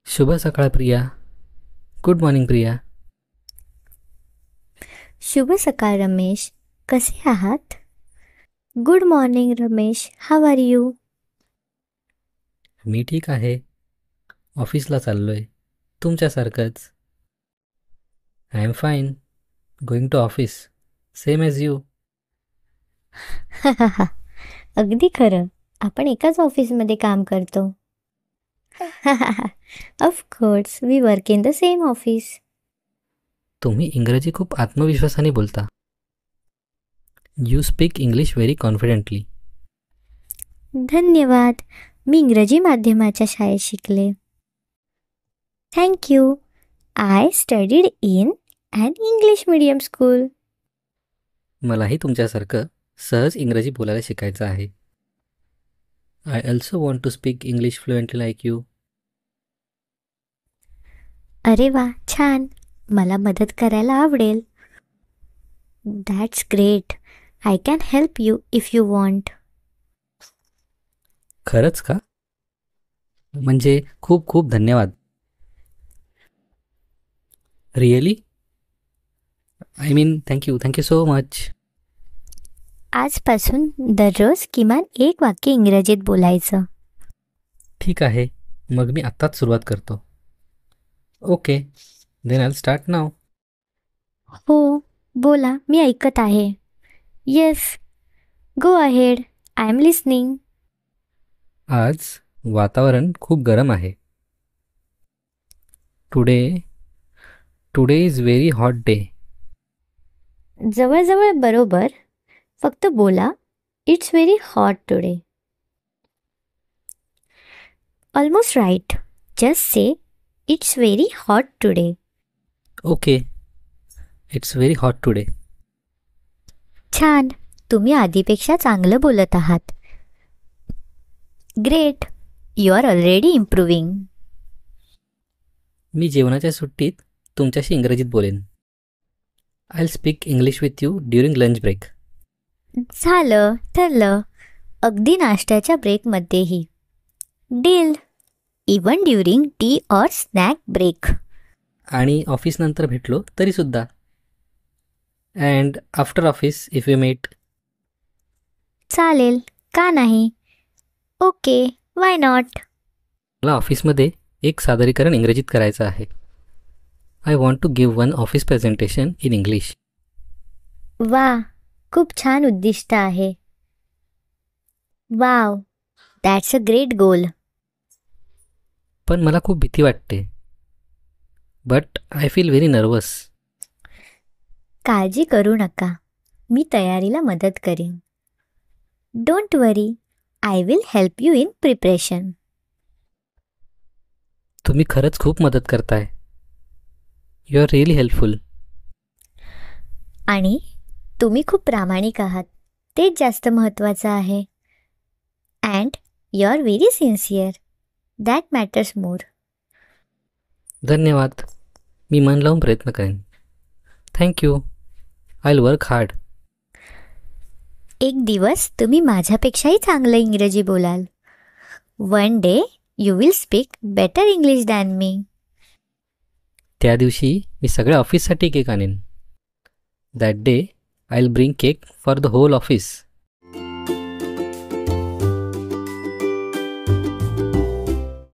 शुभ सकाळ Priya. Good morning Priya. शुभ सकाळ रमेश. कसे आहात? Good morning Ramesh. How are you? मी ठीक आहे. ऑफिसला चाललोय, तुमच्यासारखंच. I am fine. Going to office. Same as you. अगदी खरं. आपण एकाच ऑफिसमध्ये काम करतो. Of course we work in the same office. तुम्ही इंग्रजी खूप आत्मविश्वासाने बोलता. You speak English very confidently. धन्यवाद. मी इंग्रजी माध्यमाच्या शाळेत शिकले. Thank you. I studied in an English medium school. मलाही तुमच्यासारखं सहज इंग्रजी बोलायला शिकायचं आहे. I also want to speak English fluently like you. अरे वा, छान. मला मदत करायला आवडेल. That's great. I can help you if you want. खरंच का? म्हणजे खूप खूप धन्यवाद. Really? I mean thank you so much. आजपासून दररोज किमान एक वाक्य इंग्रजीत बोलायचं. ठीक आहे, मग मी आत्ताच सुरुवात करतो. Okay, then I start now. हो, बोला. मी ऐकत आहे. Yes, go ahead. I am listening. आज वातावरण खूप गरम आहे. Today today is very hot day. जवळजवळ बरोबर. फक्त बोला, it's very hot today. Almost right. Just say it's very hot today. Okay, it's very hot today. छान. तुम्ही आधीपेक्षा चांगलं बोलत आहात. Great. You are already improving. मी जेवणाच्या सुट्टीत तुमच्याशी इंग्रजीत बोलेन. I speak English with you during lunch break. झालं, ठरलं. अगदी नाश्त्याच्या ब्रेकमध्येही. Deal. Even during tea or snack break. आणि ऑफिसनंतर भेटलो तरीसुद्धा. And after office if you met. चालेल, का नाही? Okay, why not? मला ऑफिसमध्ये एक सादरीकरण इंग्रजीत करायचं आहे. I want to give one office presentation in English. वा, खूप छान उद्दिष्ट आहे. Wow, that's a great goal. पण मला खूप भीती वाटते. But I feel very nervous. काळजी करू नका. मी तयारीला मदत करीन. Don't worry. I will help you in preparation. तुम्ही खरंच खूप मदत करताय. You are really helpful. आणि तुम्ही खूप प्रामाणिक आहात. तेच जास्त महत्त्वाचं आहे. And you are very sincere. That matters more. धन्यवाद. मी मन लावून प्रयत्न करेन. Thank you. I will work hard. एक दिवस तुम्ही माझ्यापेक्षाही चांगलं इंग्रजी बोलाल. One day you will speak better English than me. त्या दिवशी मी सगळ्या ऑफिससाठी केक आणेन. That day I will bring cake for the whole office.